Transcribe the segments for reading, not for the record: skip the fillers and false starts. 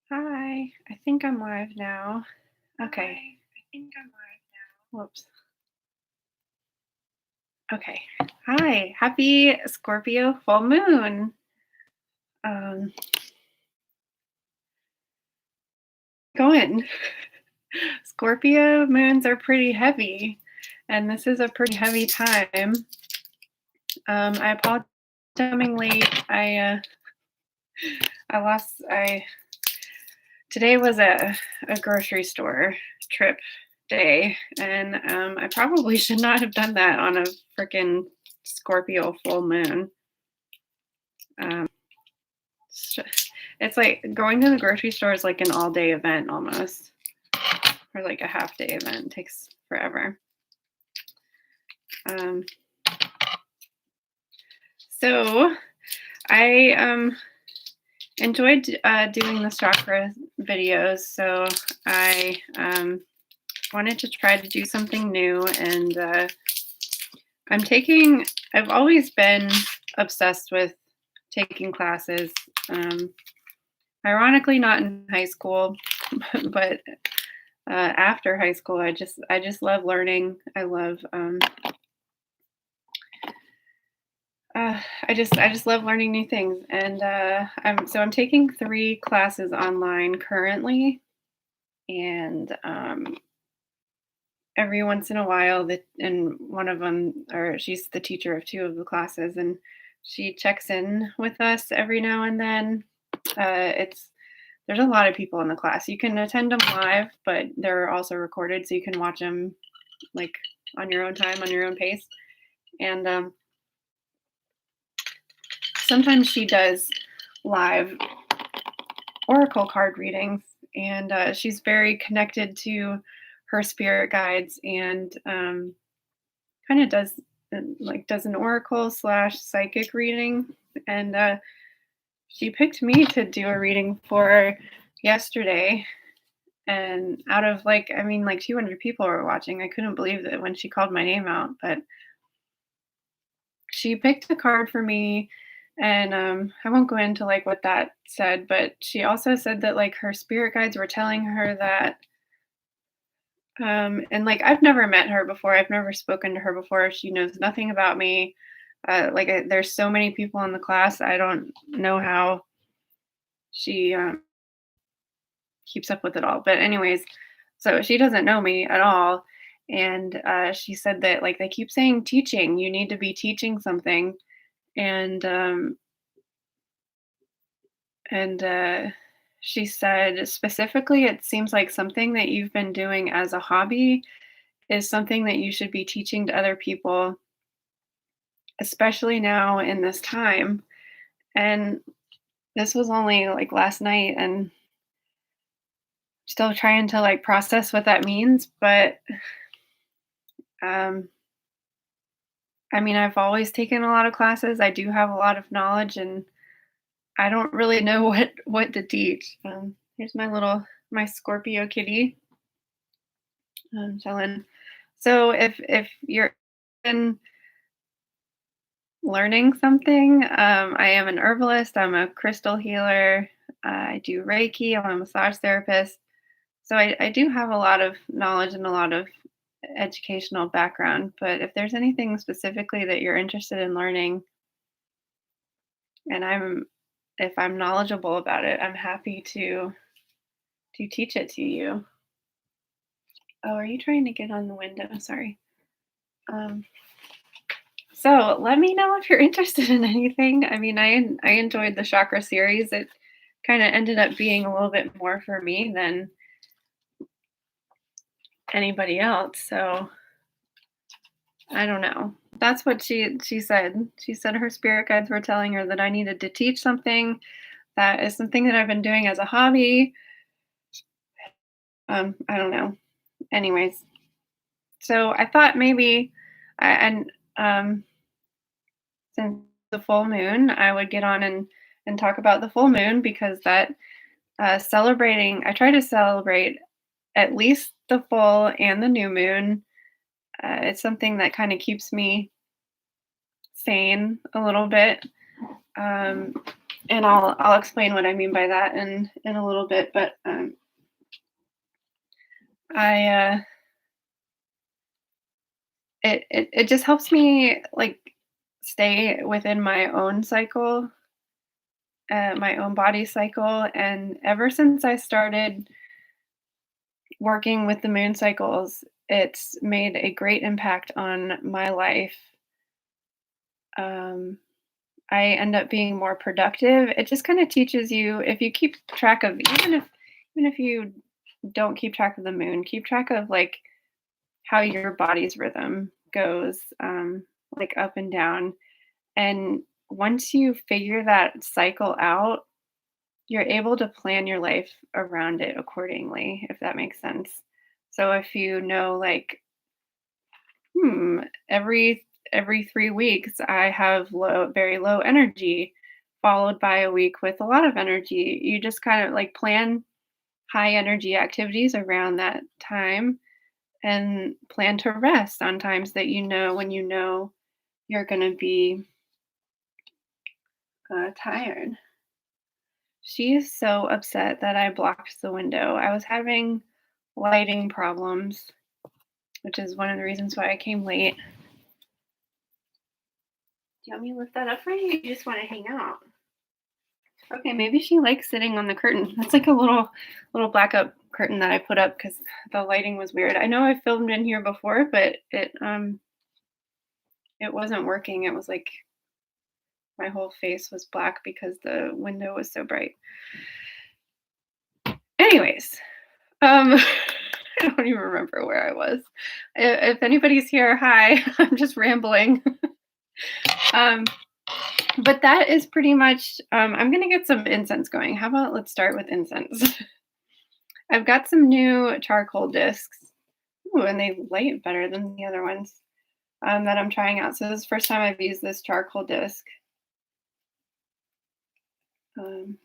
Hi, I think I'm live now. Okay. Whoops. Okay. Hi, happy Scorpio full moon. Um, going. Scorpio moons are pretty heavy, and this is a pretty heavy time. I apologize for coming late. I lost. I Today was a grocery store trip day, and I probably should not have done that on a freaking Scorpio full moon. Um, it's like going to the grocery store is like an all day event almost, or like a half day event. It takes forever. Um, so I enjoyed doing the chakra videos, so I wanted to try to do something new, and I've always been obsessed with taking classes. Ironically, not in high school, but after high school, I just love learning. I love I just love learning new things, and I'm taking 3 classes online currently, and every once in a while, and one of them, or she's the teacher of 2 of the classes, and she checks in with us every now and then. It's There's a lot of people in the class. You can attend them live, but they're also recorded, so you can watch them like on your own time, on your own pace. And sometimes she does live oracle card readings, and she's very connected to her spirit guides, and kind of does an oracle slash psychic reading. And she picked me to do a reading for yesterday. And out of like 200 people were watching. I couldn't believe that when she called my name out, but she picked a card for me. And I won't go into like what that said, but she also said that like her spirit guides were telling her that and like I've never met her before. I've never spoken to her before. She knows nothing about me. There's so many people in the class. I don't know how she keeps up with it all. But anyways, so she doesn't know me at all. And she said that like they keep saying teaching, you need to be teaching something. And and she said specifically, it seems like something that you've been doing as a hobby is something that you should be teaching to other people, especially now in this time. And this was only like last night, and still trying to like process what that means. But um, I mean, I've always taken a lot of classes. I do have a lot of knowledge, and I don't really know what to teach. Here's my Scorpio kitty, chilling. So if you're in learning something, I am an herbalist. I'm a crystal healer. I do Reiki. I'm a massage therapist. So I do have a lot of knowledge and a lot of educational background. But if there's anything specifically that you're interested in learning, and if I'm knowledgeable about it, I'm happy to teach it to you. Oh, are you trying to get on the window? Sorry. Um, so let me know if you're interested in anything. I mean, I enjoyed the chakra series. It kind of ended up being a little bit more for me than anybody else. So I don't know. That's what she said. She said her spirit guides were telling her that I needed to teach something. That is something that I've been doing as a hobby. I don't know. Anyways, so I thought maybe, and since the full moon, I would get on and talk about the full moon, because that celebrating. I try to celebrate at least the full and the new moon. It's something that kind of keeps me sane a little bit. Um, And I'll explain what I mean by that in a little bit. But I it just helps me like stay within my own cycle, my own body cycle. And ever since I started working with the moon cycles, it's made a great impact on my life. Um, I end up being more productive. It just kind of teaches you, if you keep track of, even if you don't keep track of the moon, keep track of like how your body's rhythm goes, like up and down. And once you figure that cycle out, you're able to plan your life around it accordingly, if that makes sense. So if you know, like, hmm, every 3 weeks I have very low energy, followed by a week with a lot of energy. You just kind of like plan high energy activities around that time and plan to rest on times that you know when you know you're going to be tired. She is so upset that I blocked the window. I was having lighting problems, which is one of the reasons why I came late. Do you want me to lift that up for you? You just want to hang out. Okay, maybe she likes sitting on the curtain. That's like a little blackout curtain that I put up because the lighting was weird. I know I filmed in here before, but it wasn't working. It was like my whole face was black because the window was so bright. Anyways, I don't even remember where I was. If anybody's here, hi. I'm just rambling. um, but that is pretty much. I'm gonna get some incense going. How about let's start with incense? I've got some new charcoal discs. Ooh, and they light better than the other ones that I'm trying out. So this is the first time I've used this charcoal disc. Um,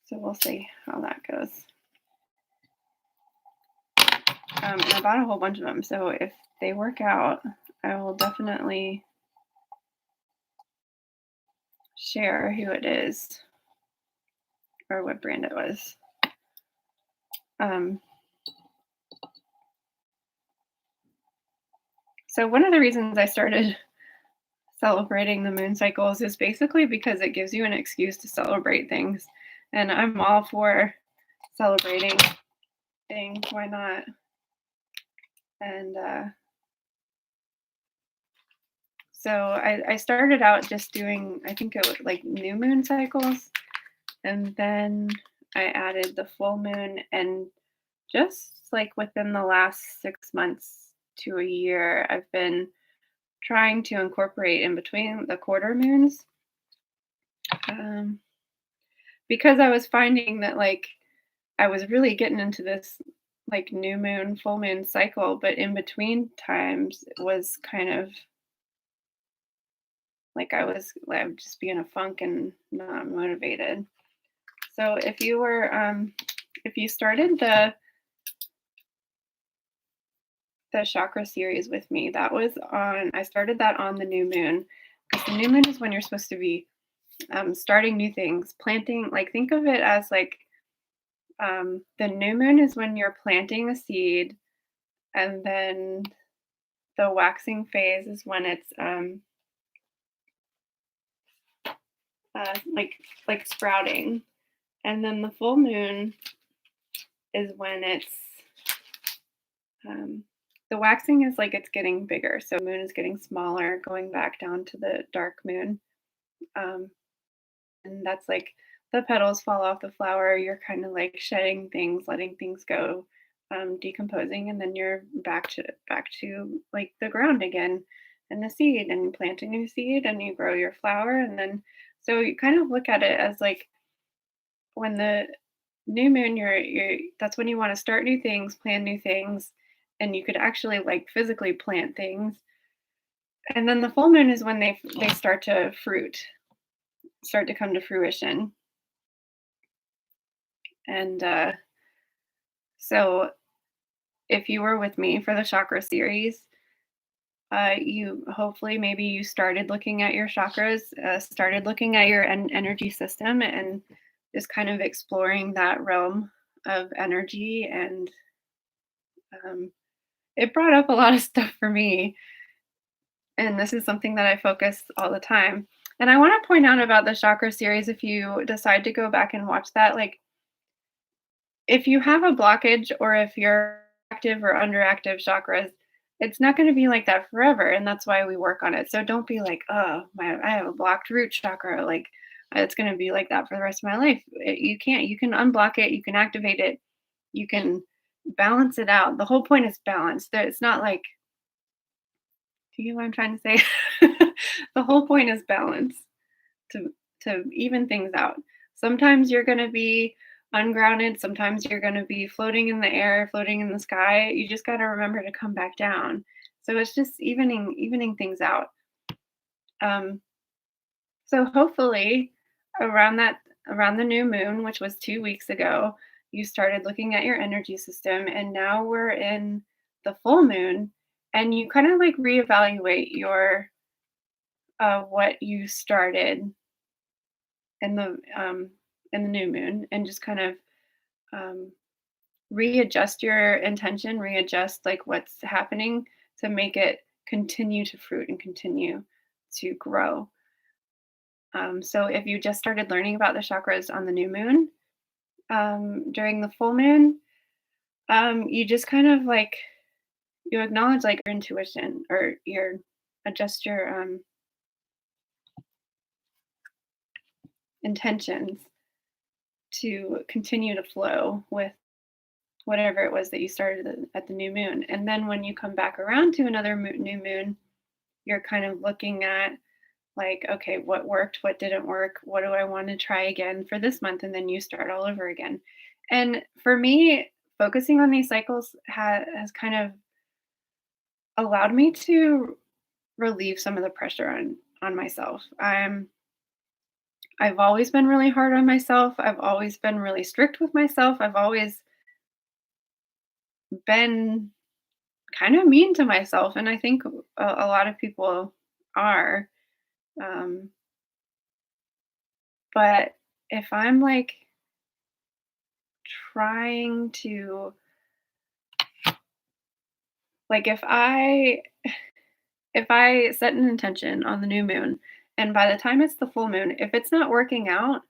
so we'll see how that goes. And I bought a whole bunch of them. So if they work out, I will definitely share who it is or what brand it was. Um, so one of the reasons I started celebrating the moon cycles is basically because it gives you an excuse to celebrate things. And I'm all for celebrating things. Why not? And so I started out just doing, I think it was like new moon cycles. And then I added the full moon. And just like within the last 6 months to a year, I've been trying to incorporate in between the quarter moons. Because I was finding that like I was really getting into this like new moon, full moon cycle, but in between times it was kind of like I would just be in a funk and not motivated. So if you started the chakra series with me, that was on I started that on the new moon because the new moon is when you're supposed to be starting new things, planting. Like think of it as like the new moon is when you're planting a seed, and then the waxing phase is when it's like sprouting, and then the full moon is when it's the waxing is like it's getting bigger. So moon is getting smaller, going back down to the dark moon, um, and that's like the petals fall off the flower. You're kind of like shedding things, letting things go, decomposing, and then you're back to like the ground again, and the seed, and you plant a new seed, and you grow your flower, and then so you kind of look at it as like when the new moon, you're that's when you want to start new things, plan new things, and you could actually like physically plant things. And then the full moon is when they start to start to come to fruition. And so if you were with me for the chakra series, You hopefully maybe you started looking at your chakras, started looking at your energy system, and just kind of exploring that realm of energy. And um, it brought up a lot of stuff for me. And this is something that I focus all the time. And I want to point out about the chakra series, if you decide to go back and watch that, like if you have a blockage or if you're active or underactive chakras, it's not going to be like that forever. And that's why we work on it. So don't be like, oh, I have a blocked root chakra. Like it's going to be like that for the rest of my life. You can't. You can unblock it. You can activate it. You can balance it out. The whole point is balance. It's not like, do you get what I'm trying to say? The whole point is balance to even things out. Sometimes you're going to be ungrounded, sometimes you're going to be floating in the air, floating in the sky. You just got to remember to come back down. So it's just evening things out. Um so hopefully around the new moon, which was 2 weeks ago, you started looking at your energy system, and now we're in the full moon, and you kind of like reevaluate your what you started in the new moon, and just kind of um, readjust your intention, readjust like what's happening to make it continue to fruit and continue to grow. So if you just started learning about the chakras on the new moon, during the full moon, you just kind of like you acknowledge like your intuition, or your adjust your intentions to continue to flow with whatever it was that you started at the new moon. And then when you come back around to another new moon, you're kind of looking at like, okay, what worked, what didn't work, what do I want to try again for this month? And then you start all over again. And for me, focusing on these cycles has kind of allowed me to relieve some of the pressure on myself. I've always been really hard on myself. I've always been really strict with myself. I've always been kind of mean to myself, and I think a lot of people are. Um, but if I'm like trying to, like, if I set an intention on the new moon, and by the time it's the full moon, if it's not working out,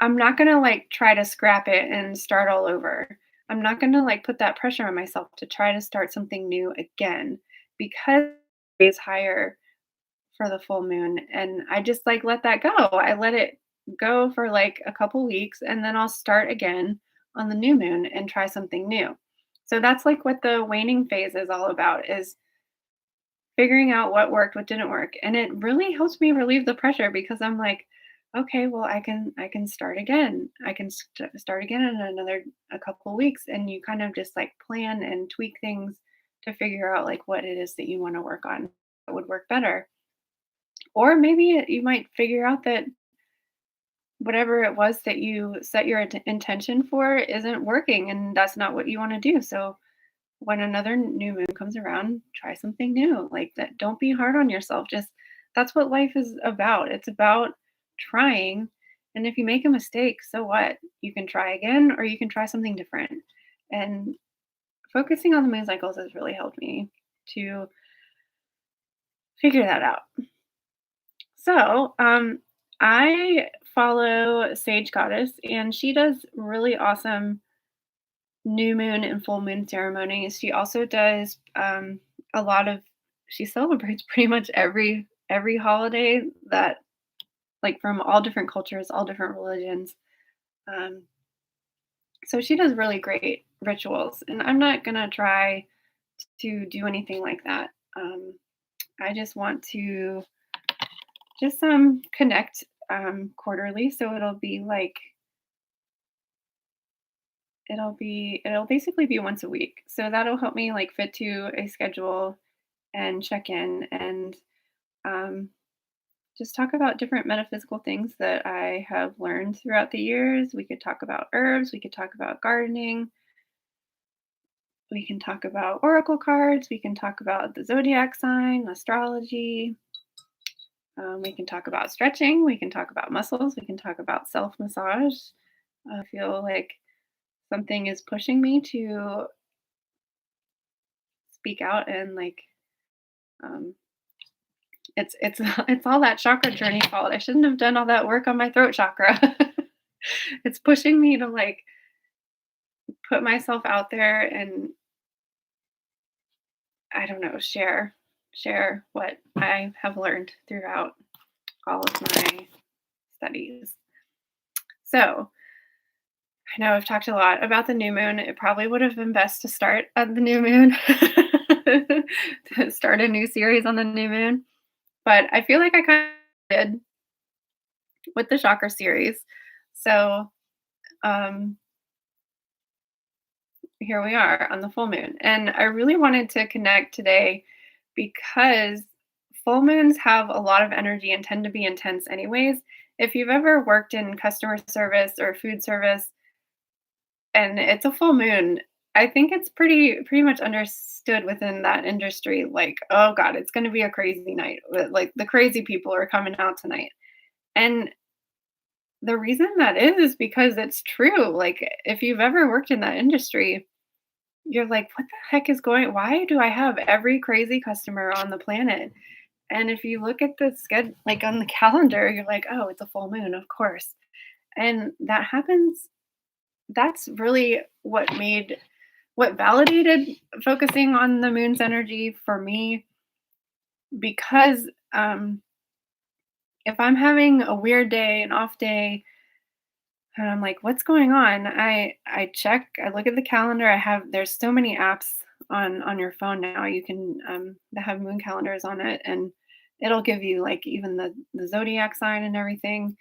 I'm not gonna like try to scrap it and start all over. I'm not gonna like put that pressure on myself to try to start something new again, because it's higher for the full moon, and I just, like, let that go. I let it go for, like, a couple weeks, and then I'll start again on the new moon and try something new. So that's, like, what the waning phase is all about, is figuring out what worked, what didn't work, and it really helps me relieve the pressure, because I'm like, "Okay, well, I can start again. I can start again in another a couple weeks," and you kind of just, like, plan and tweak things to figure out, like, what it is that you wanna work on that would work better. Or maybe you might figure out that whatever it was that you set your intention for isn't working, and that's not what you want to do. So when another new moon comes around, try something new. Like that, don't be hard on yourself. Just that's what life is about. It's about trying. And if you make a mistake, so what? You can try again, or you can try something different. And focusing on the moon cycles has really helped me to figure that out. So, I follow Sage Goddess, and she does really awesome new moon and full moon ceremonies. She also does a lot of she celebrates pretty much every holiday that like from all different cultures, all different religions. Um, so she does really great rituals, and I'm not gonna try to do anything like that. I just want to just connect quarterly, so it'll basically be once a week. So that'll help me like fit to a schedule and check in, and um, just talk about different metaphysical things that I have learned throughout the years. We could talk about herbs, we could talk about gardening, We can talk about oracle cards. We can talk about the zodiac sign, astrology. We can talk about stretching. We can talk about muscles. We can talk about self massage. I feel like something is pushing me to speak out and like um, it's it's all that chakra journey fault. I shouldn't have done all that work on my throat chakra. It's pushing me to like put myself out there and I don't know, share what I have learned throughout all of my studies. So, I know I've talked a lot about the new moon. It probably would have been best to start at the new moon, to start a new series on the new moon. But I feel like I kind of did with the chakra series. So um, here we are on the full moon. And I really wanted to connect today because full moons have a lot of energy and tend to be intense, anyways. If you've ever worked in customer service or food service, and it's a full moon, I think it's pretty much understood within that industry, like, "Oh god, it's gonna be a crazy night." Like, the crazy people are coming out tonight. And the reason that is because it's true. Like, if you've ever worked in that industry, you're like, "What the heck is going why do I have every crazy customer on the planet?" And if you look at the sched like, on the calendar, you're like, "Oh, it's a full moon, of course." And that happens that's really what validated focusing on the moon's energy for me because if I'm having a weird day, an off day, and I'm like, what's going on? I check, I look at the calendar. There's so many apps on your phone now. You can that have moon calendars on it, and it'll give you like even the zodiac sign and everything.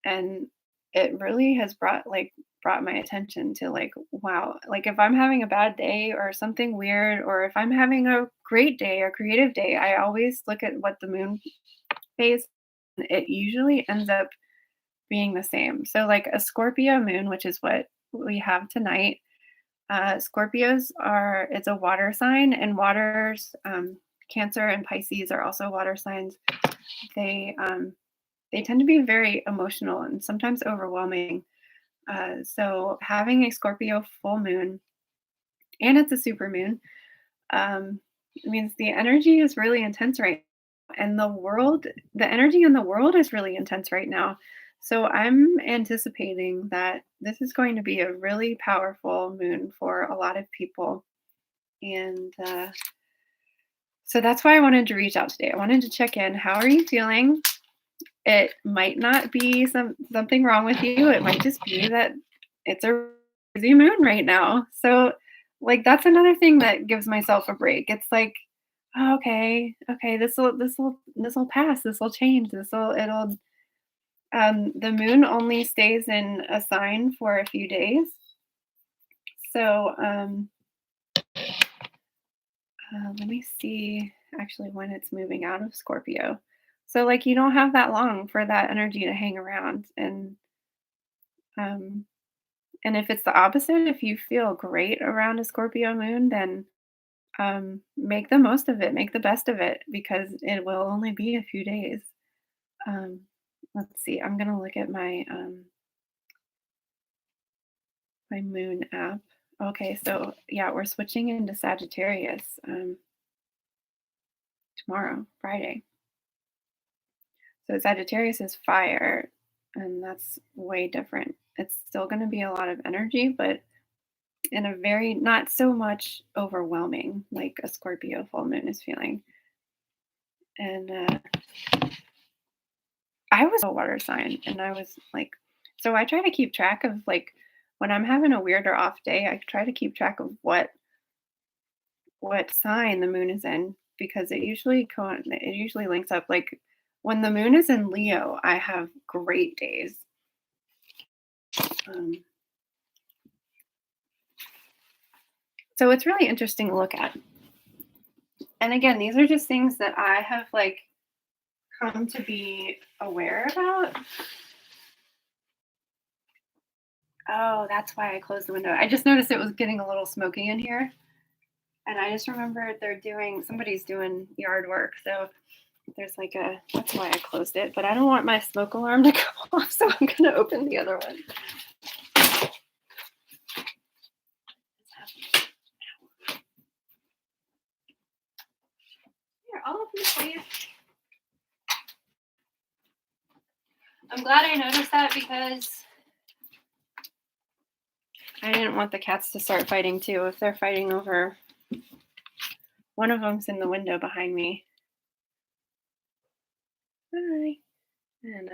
And it really has brought my attention to like, wow, like if I'm having a bad day or something weird, or if I'm having a great day or creative day, I always look at what the moon phase. It usually ends up being the same. So like a Scorpio moon, which is what we have tonight. Scorpios are it's a water sign, and waters Cancer and Pisces are also water signs. They they tend to be very emotional and sometimes overwhelming. So having a Scorpio full moon, and it's a super moon, um, means the energy is really intense right now. And the energy in the world is really intense right now. So I'm anticipating that this is going to be a really powerful moon for a lot of people. And so that's why I wanted to reach out today. I wanted to check in. How are you feeling? It might not be something wrong with you. It might just be that it's a busy moon right now. So, like, that's another thing that gives myself a break. It's like, "Oh, okay, this will pass. This will change. It'll." The moon only stays in a sign for a few days, so let me see actually when it's moving out of Scorpio. So, like, you don't have that long for that energy to hang around, um, and if it's the opposite, if you feel great around a Scorpio moon, then make the most of it, make the best of it because it will only be a few days. Um, let's see, I'm gonna look at my moon app. Okay, so yeah, we're switching into Sagittarius tomorrow, Friday. So Sagittarius is fire, and that's way different. It's still going to be a lot of energy, but in a very not so much overwhelming like a Scorpio full moon is feeling. And I was a water sign, and I was like, so I try to keep track of like when I'm having a weird or off day, I try to keep track of what sign the moon is in because it usually links up. Like when the moon is in Leo, I have great days. Um, so it's really interesting to look at. And again, these are just things that I have like come to be aware about. Oh, that's why I closed the window. I just noticed it was getting a little smoky in here. And I just remember somebody's doing yard work. So there's like that's why I closed it. But I don't want my smoke alarm to go off. So I'm going to open the other one. Here, I'll open it for you. I'm glad I noticed that because I didn't want the cats to start fighting too. If they're fighting over, one of them's in the window behind me. Hi. And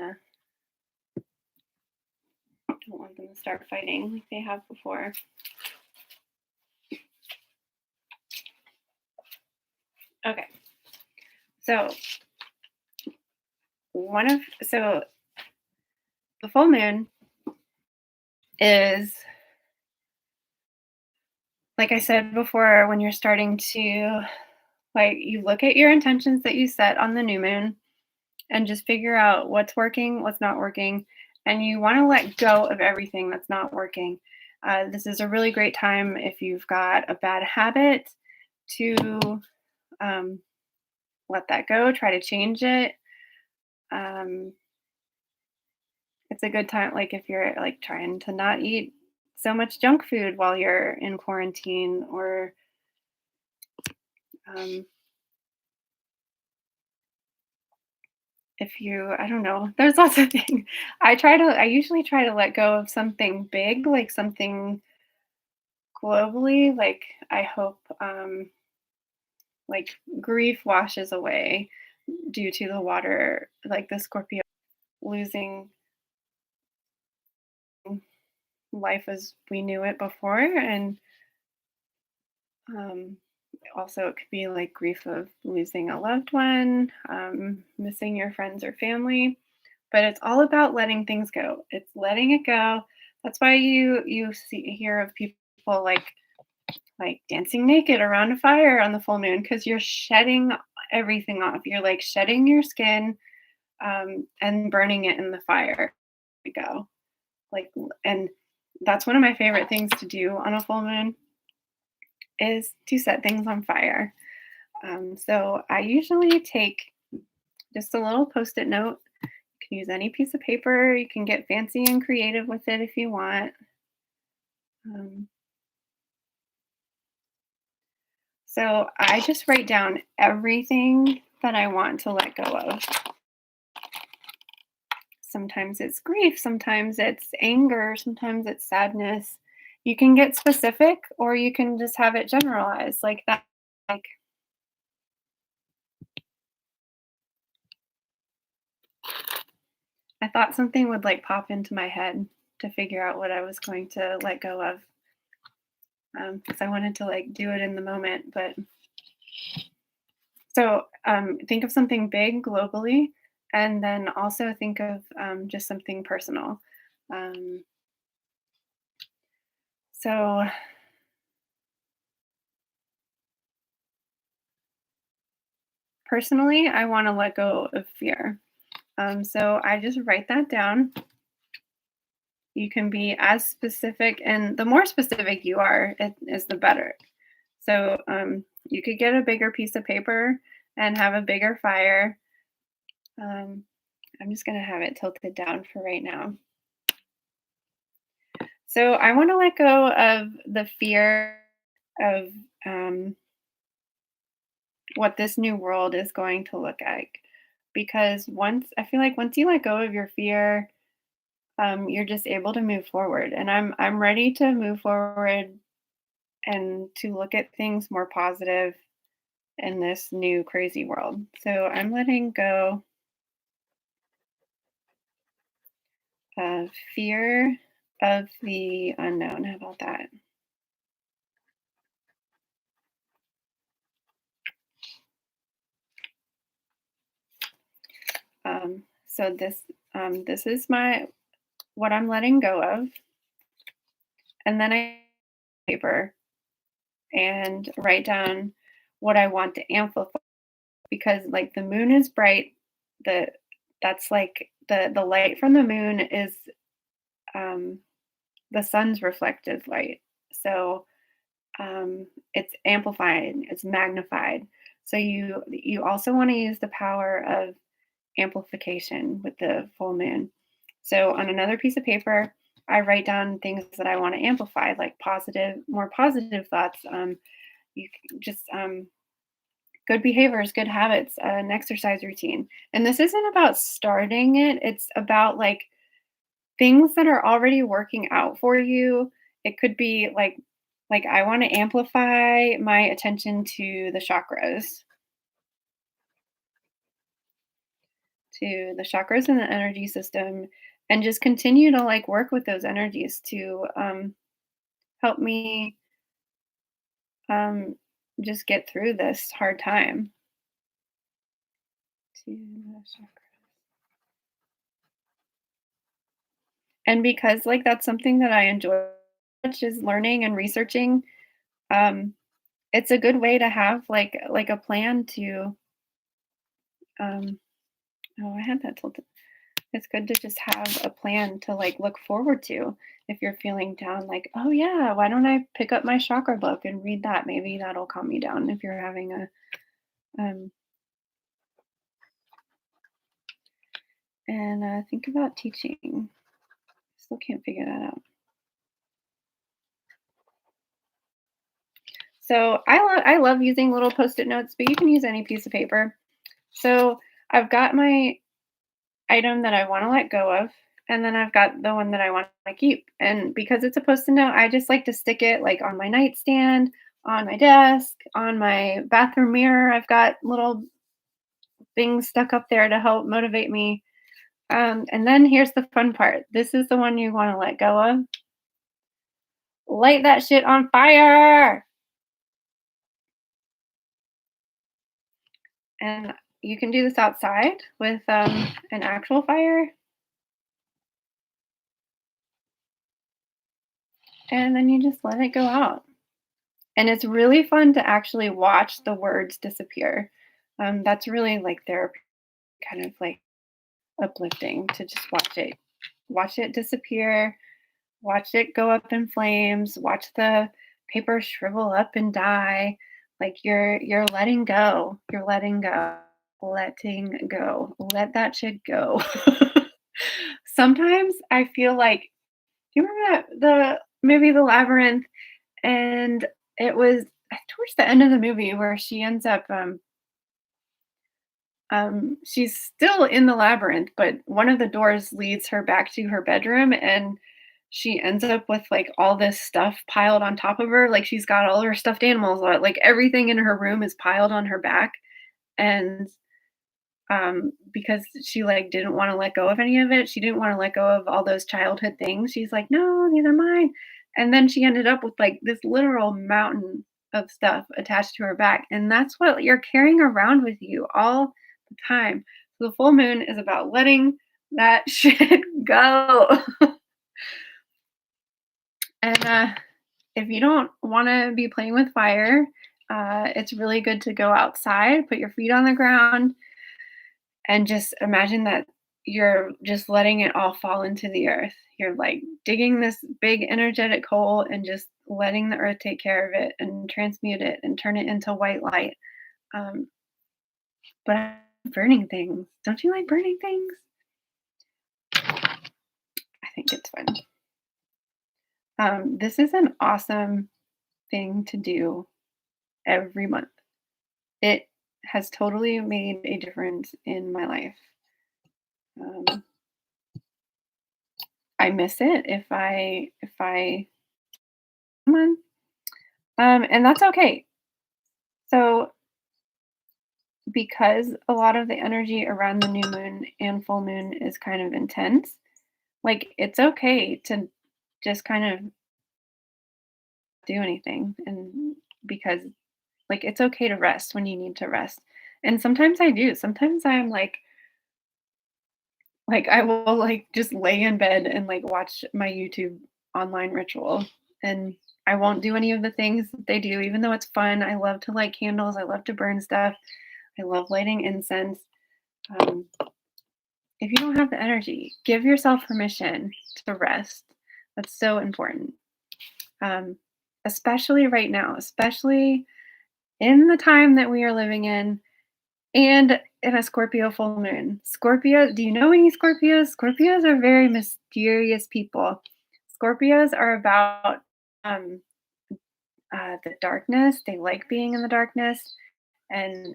don't want them to start fighting like they have before. Okay. So the full moon is, like I said before, when you're starting to, like, you look at your intentions that you set on the new moon and just figure out what's working, what's not working, and you want to let go of everything that's not working. This is a really great time if you've got a bad habit to let that go, try to change it. Um, it's a good time, like if you're like trying to not eat so much junk food while you're in quarantine, or um, if you, I don't know, there's lots of things. I usually try to let go of something big, like something globally. Like I hope, like grief washes away due to the water, like the Scorpio losing life as we knew it before. And um, also, it could be like grief of losing a loved one, missing your friends or family. But it's all about letting things go. It's letting it go. That's why hear of people like dancing naked around a fire on the full moon, because you're shedding everything off. You're like shedding your skin, and burning it in the fire. You go like, and that's one of my favorite things to do on a full moon is to set things on fire. So I usually take just a little Post-it note. You can use any piece of paper. You can get fancy and creative with it if you want. Um, so I just write down everything that I want to let go of. Sometimes it's grief, sometimes it's anger, sometimes it's sadness. You can get specific or you can just have it generalized like that. Like I thought something would like pop into my head to figure out what I was going to let go of. Because I wanted to like do it in the moment. But so think of something big globally, and then also think of just something personal. Um, so personally, I want to let go of fear. So I just write that down. You can be as specific, and the more specific you are, it is the better. So you could get a bigger piece of paper and have a bigger fire. I'm just going to have it tilted down for right now. So I want to let go of the fear of what this new world is going to look like. Because I feel like once you let go of your fear, you're just able to move forward. And I'm ready to move forward and to look at things more positive in this new crazy world. So I'm letting go of fear of the unknown. How about that? So this is what I'm letting go of, and then I paper and write down what I want to amplify, because like the moon is bright. The That's like the light from the moon is um, the sun's reflected light. So it's amplified, it's magnified. So you also want to use the power of amplification with the full moon. So on another piece of paper, I write down things that I want to amplify, like more positive thoughts. Just good behaviors, good habits, an exercise routine. And this isn't about starting it; it's about like things that are already working out for you. It could be like I want to amplify my attention to the chakras and the energy system, and just continue to like work with those energies to help me um, just get through this hard time. To the chakra. And because like that's something that I enjoy, much is learning and researching. Um, it's a good way to have like a plan to. Um, oh, I had that tilted. It's good to just have a plan to like look forward to if you're feeling down. Like, oh yeah, why don't I pick up my chakra book and read that? Maybe that'll calm me down if you're having a um. And think about teaching. Still can't figure that out. So I love using little post-it notes, but you can use any piece of paper. So I've got my item that I want to let go of, and then I've got the one that I want to keep. And because it's a post-it note, I just like to stick it like on my nightstand, on my desk, on my bathroom mirror. I've got little things stuck up there to help motivate me. And then here's the fun part. This is the one you want to let go of. Light that shit on fire. And you can do this outside with an actual fire. And then you just let it go out. And it's really fun to actually watch the words disappear. That's really like therapy, kind of like uplifting to just watch it disappear, watch it go up in flames, watch the paper shrivel up and die. Like you're letting go. You're letting go. Letting go. Let that shit go. Sometimes I feel like, do you remember the movie The Labyrinth? And it was towards the end of the movie where she ends up she's still in the labyrinth, but one of the doors leads her back to her bedroom, and she ends up with like all this stuff piled on top of her. Like she's got all her stuffed animals, like everything in her room is piled on her back. And because she like didn't want to let go of any of it, she didn't want to let go of all those childhood things. She's like, no, these are mine. And then she ended up with like this literal mountain of stuff attached to her back, and that's what you're carrying around with you all the time. So the full moon is about letting that shit go. And if you don't want to be playing with fire, it's really good to go outside, put your feet on the ground, and just imagine that you're just letting it all fall into the earth. You're like digging this big energetic hole and just letting the earth take care of it and transmute it and turn it into white light. Um, but I'm burning things. Don't you like burning things? I think it's fun. This is an awesome thing to do every month. It has totally made a difference in my life. Um, I miss it if I come on. And that's okay. So because a lot of the energy around the new moon and full moon is kind of intense, like it's okay to just kind of do anything, and because like it's okay to rest when you need to rest. And sometimes I do. Sometimes I'm like I will like just lay in bed and like watch my YouTube online ritual, and I won't do any of the things that they do even though it's fun. I love to light candles, I love to burn stuff. I love lighting incense. Um, if you don't have the energy, give yourself permission to rest. That's so important. Um, especially right now, especially in the time that we are living in and in a Scorpio full moon. Scorpio, do you know any Scorpios? Scorpios are very mysterious people. Scorpios are about um, the darkness. They like being in the darkness, and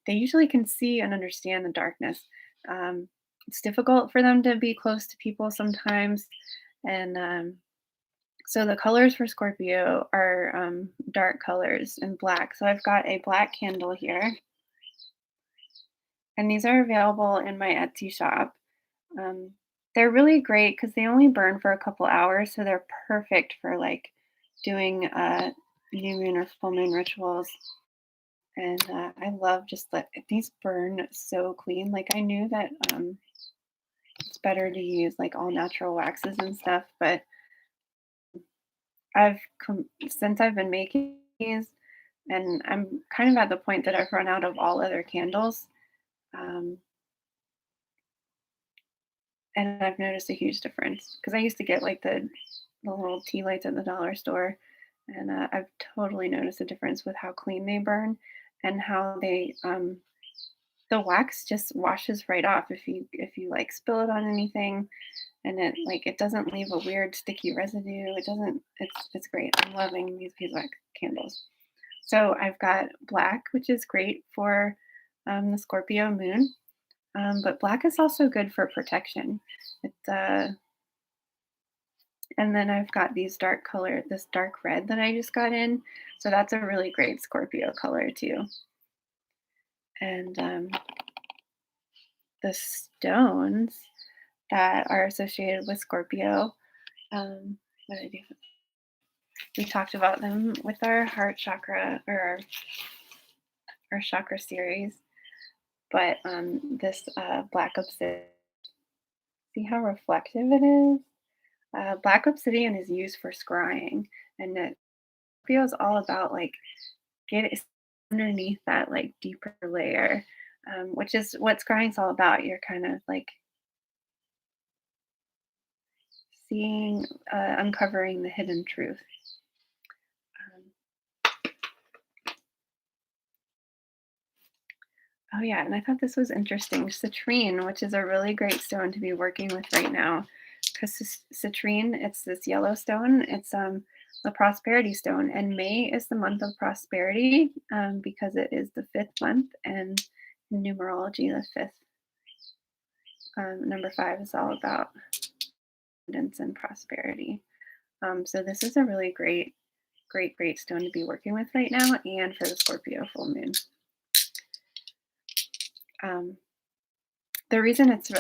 they usually can see and understand the darkness. It's difficult for them to be close to people sometimes, and so the colors for Scorpio are dark colors and black. So I've got a black candle here, and these are available in my Etsy shop. Um, they're really great because they only burn for a couple hours, so they're perfect for like doing new moon or full moon rituals. And I love just that these burn so clean. Like I knew that it's better to use like all natural waxes and stuff, but since I've been making these, and I'm kind of at the point that I've run out of all other candles. Um, and I've noticed a huge difference because I used to get like the little tea lights at the dollar store, and I've totally noticed a difference with how clean they burn and how they the wax just washes right off if you like spill it on anything, and it doesn't leave a weird sticky residue. It doesn't. It's great. I'm loving these beeswax candles. So I've got black, which is great for the Scorpio moon. But black is also good for protection. It's and then I've got this dark red that I just got in. So that's a really great Scorpio color too. And the stones that are associated with Scorpio, what did I do? We talked about them with our heart chakra or our chakra series. But this black obsidian, see how reflective it is? Black obsidian is used for scrying, and it feels all about like get it underneath that like deeper layer, which is what scrying's all about. You're kind of like seeing, uncovering the hidden truth. Um, oh yeah, and I thought this was interesting. Citrine, which is a really great stone to be working with right now, because citrine, it's this yellow stone. It's the prosperity stone, and May is the month of prosperity because it is the fifth month, and in numerology, the fifth number five is all about abundance and prosperity. So this is a really great stone to be working with right now, and for the Scorpio full moon. Um, the reason it's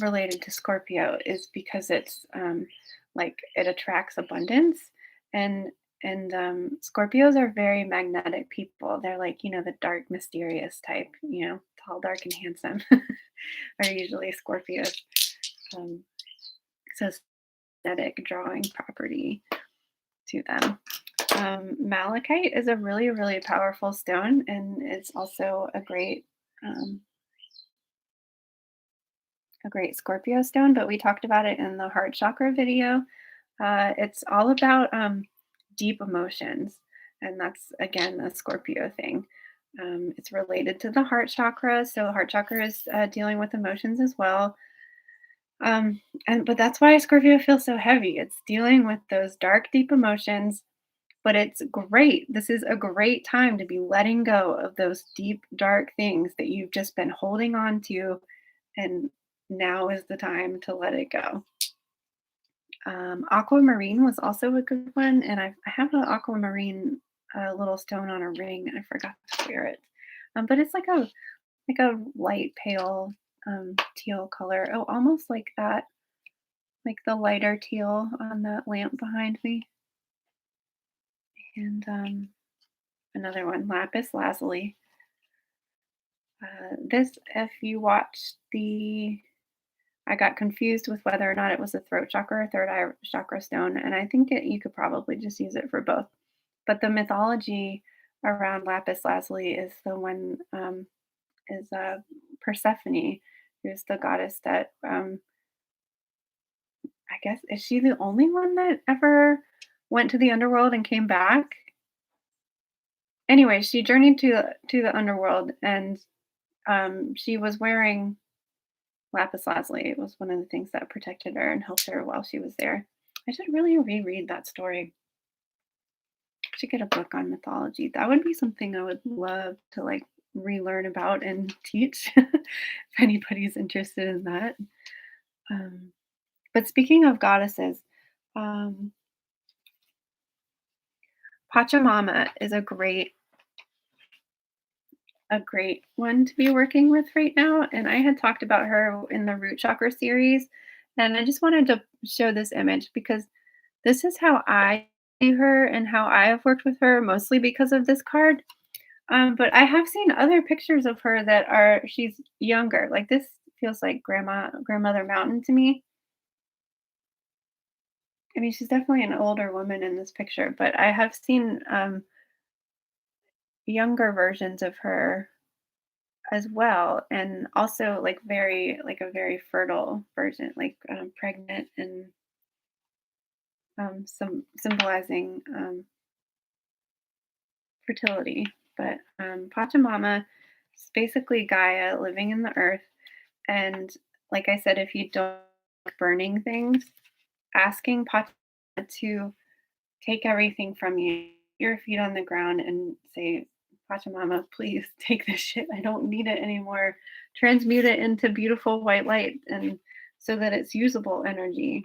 related to Scorpio is because it's like it attracts abundance, and Scorpios are very magnetic people. They're like the dark, mysterious type. Tall, dark, and handsome are usually Scorpios. Um, so magnetic drawing property to them. Malachite is a really powerful stone, and it's also a great Scorpio stone. But we talked about it in the heart chakra video. It's all about deep emotions, and that's again a Scorpio thing. It's related to the heart chakra, so the heart chakra is dealing with emotions as well. But that's why Scorpio feels so heavy. It's dealing with those dark, deep emotions, but it's great. This is a great time to be letting go of those deep, dark things that you've just been holding on to, and now is the time to let it go. Aquamarine was also a good one, and I have an aquamarine little stone on a ring, and I forgot to wear it. But it's like a light pale teal color. Oh, almost like that, like the lighter teal on that lamp behind me. And another one, Lapis Lazuli. This, if you watched I got confused with whether or not it was a throat chakra or third eye chakra stone, and I think you could probably just use it for both. But the mythology around Lapis Lazuli is the one is Persephone, who's the goddess that I guess is she the only one that ever went to the underworld and came back. Anyway, she journeyed to the underworld, and she was wearing Lapis Lazuli. It was one of the things that protected her and helped her while she was there. I should really reread that story. I should get a book on mythology. That would be something I would love to like relearn about and teach if anybody's interested in that. Um, but speaking of goddesses, um, Pachamama is a great one to be working with right now. And I had talked about her in the root chakra series. And I just wanted to show this image because this is how I see her and how I have worked with her, mostly because of this card. But I have seen other pictures of her that are she's younger. Like this feels like grandmother mountain to me. I mean, she's definitely an older woman in this picture, but I have seen younger versions of her as well, and also like a very fertile version, like pregnant and some symbolizing fertility. But Pachamama is basically Gaia living in the earth, and like I said, if you don't like burning things, asking Pachamama to take everything from you, your feet on the ground, and say, Pachamama, please take this shit. I don't need it anymore. Transmute it into beautiful white light and so that it's usable energy.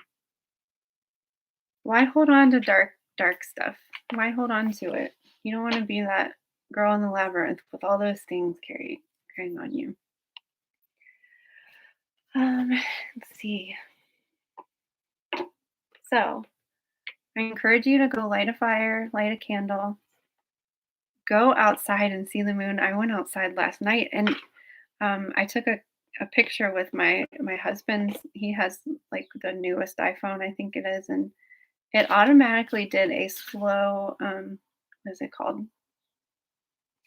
Why hold on to dark stuff? Why hold on to it? You don't want to be that girl in the labyrinth with all those things carrying on you. Let's see. So I encourage you to go light a fire, light a candle, go outside and see the moon. I went outside last night and I took a picture with my husband's. He has like the newest iPhone, I think it is, and it automatically did a slow what is it called?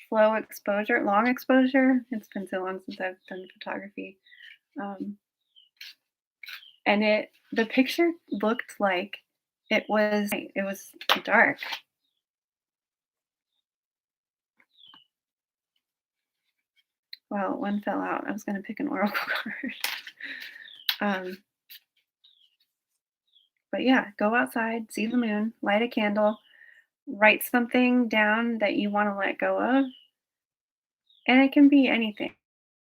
Slow exposure, long exposure. It's been so long since I've done photography. Um, and the picture looked like it was dark. Well, one fell out. I was going to pick an oracle card. um, but yeah, go outside, see the moon, light a candle, write something down that you want to let go of, and it can be anything.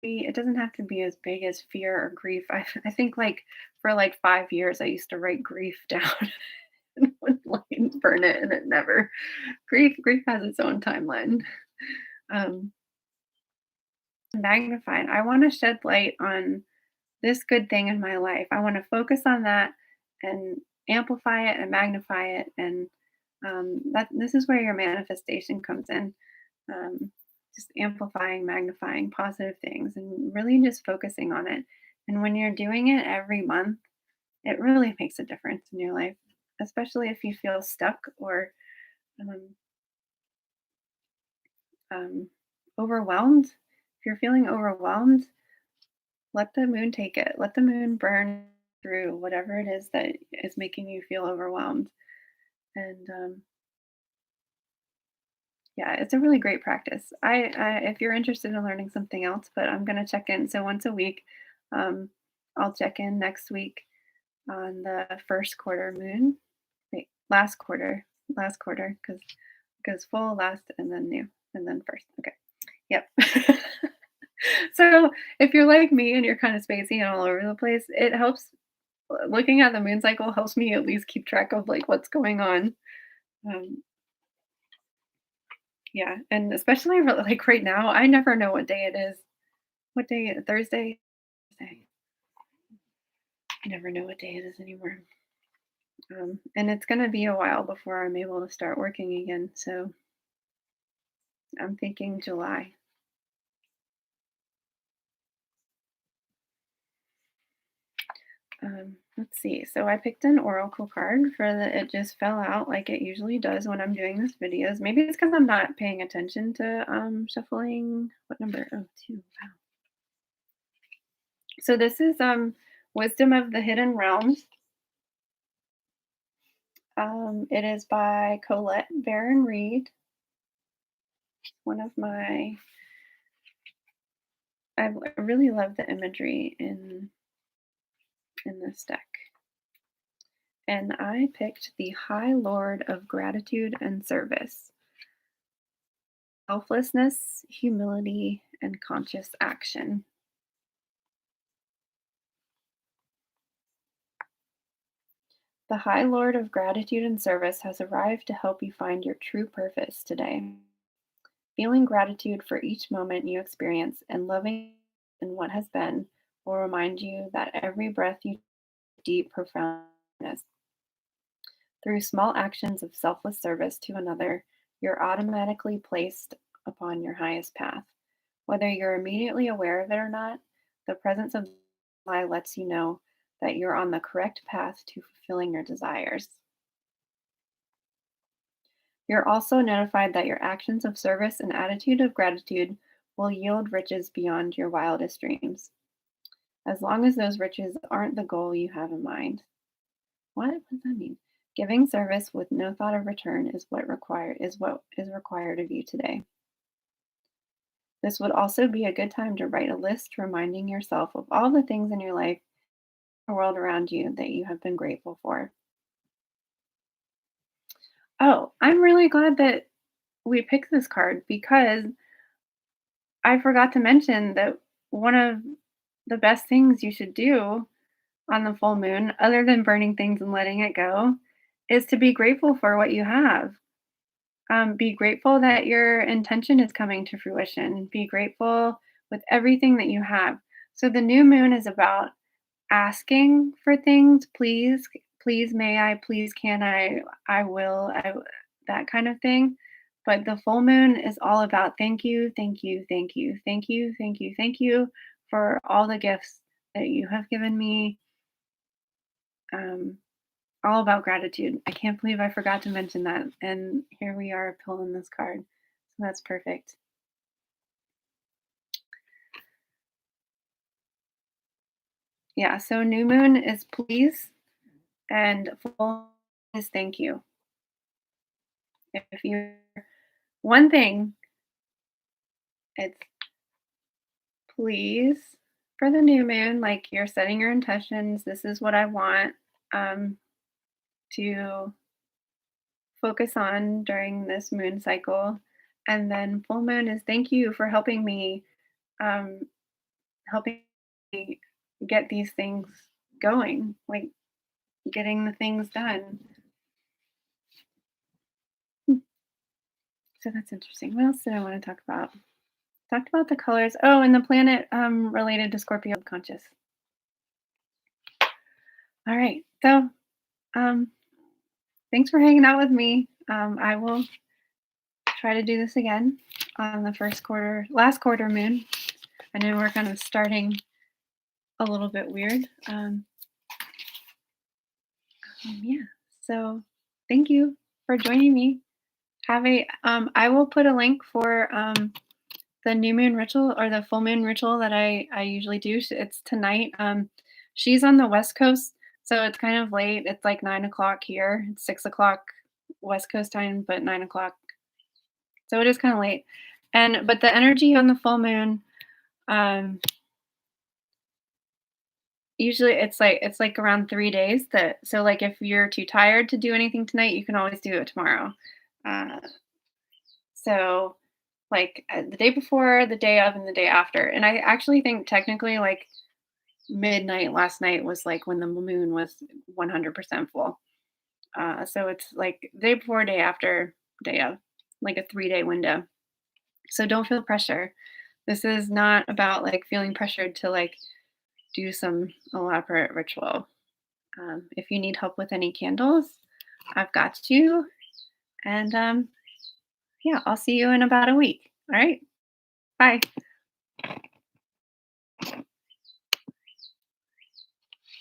It doesn't have to be as big as fear or grief. I think like for like 5 years I used to write grief down and would like burn it, and it never. Grief has its own timeline. Um, Magnified. I want to shed light on this good thing in my life. I want to focus on that and amplify it and magnify it, and that this is where your manifestation comes in. Um, just amplifying, magnifying positive things, and really just focusing on it. And when you're doing it every month, it really makes a difference in your life, especially if you feel stuck or um, um, overwhelmed. If you're feeling overwhelmed, let the moon take it. Let the moon burn through whatever it is that is making you feel overwhelmed. And yeah, it's a really great practice. If you're interested in learning something else, but I'm going to check in. So once a week, um, I'll check in next week on the first quarter moon. Wait, last quarter, because it goes full, last, and then new, and then first. Okay. Yep. So if you're like me and you're kind of spacey and all over the place, it helps. Looking at the moon cycle helps me at least keep track of like what's going on. Um, yeah, and especially like right now, I never know what day it is. What day? Thursday? Thursday. I never know what day it is anymore. And it's gonna be a while before I'm able to start working again. So I'm thinking July. Let's see. So I picked an oracle card for the. It just fell out like it usually does when I'm doing these videos. Maybe it's because I'm not paying attention to shuffling. What number? Oh, two. Wow. So this is wisdom of the hidden realms. It is by Colette Baron Reed. One of my I really love the imagery in this deck. And I picked the High Lord of Gratitude and Service. Selflessness, humility, and conscious action. The High Lord of Gratitude and Service has arrived to help you find your true purpose today. Feeling gratitude for each moment you experience and loving in what has been will remind you that every breath you take deep profoundness. Through small actions of selfless service to another, you're automatically placed upon your highest path. Whether you're immediately aware of it or not, the presence of lie lets you know that you're on the correct path to fulfilling your desires. You're also notified that your actions of service and attitude of gratitude will yield riches beyond your wildest dreams, as long as those riches aren't the goal you have in mind. What does that mean? Giving service with no thought of return what is required of you today. This would also be a good time to write a list reminding yourself of all the things in your life, the world around you that you have been grateful for. Oh, I'm really glad that we picked this card because I forgot to mention that one of the best things you should do on the full moon, other than burning things and letting it go, is to be grateful for what you have. Be grateful that your intention is coming to fruition. Be grateful with everything that you have. So the new moon is about asking for things. Please, please, may I? Please, can I will. That kind of thing. But the full moon is all about thank you, thank you, thank you, thank you, thank you, thank you for all the gifts that you have given me. Um, all about gratitude. I can't believe I forgot to mention that. And here we are pulling this card. So that's perfect. Yeah. So new moon is please and full is thank you. If you one thing, it's please for the new moon, like you're setting your intentions. This is what I want to focus on during this moon cycle. And then full moon is thank you for um, helping me get these things going, like getting the things done. Hmm, so that's interesting. What else did I want to talk about? Talked about the colors. Oh, and the planet related to Scorpio conscious. All right. So um, thanks for hanging out with me. I will try to do this again on the last quarter moon. I know we're kind of starting a little bit weird. Yeah. So thank you for joining me. I will put a link for the new moon ritual or the full moon ritual that I usually do. It's tonight. She's on the West Coast, so it's kind of late. It's like 9 o'clock here. It's 6 o'clock West Coast time, but 9 o'clock. So it is kind of late. But the energy on the full moon, um, usually it's like around 3 days. So like if you're too tired to do anything tonight, you can always do it tomorrow. Uh, so like the day before, the day of, and the day after. And I actually think technically like midnight last night was like when the moon was 100% full. So it's like day before, day after, day of, like a 3 day window. So don't feel pressure. This is not about like feeling pressured to like do some elaborate ritual. If you need help with any candles, I've got you. And yeah, I'll see you in about a week. All right. Bye.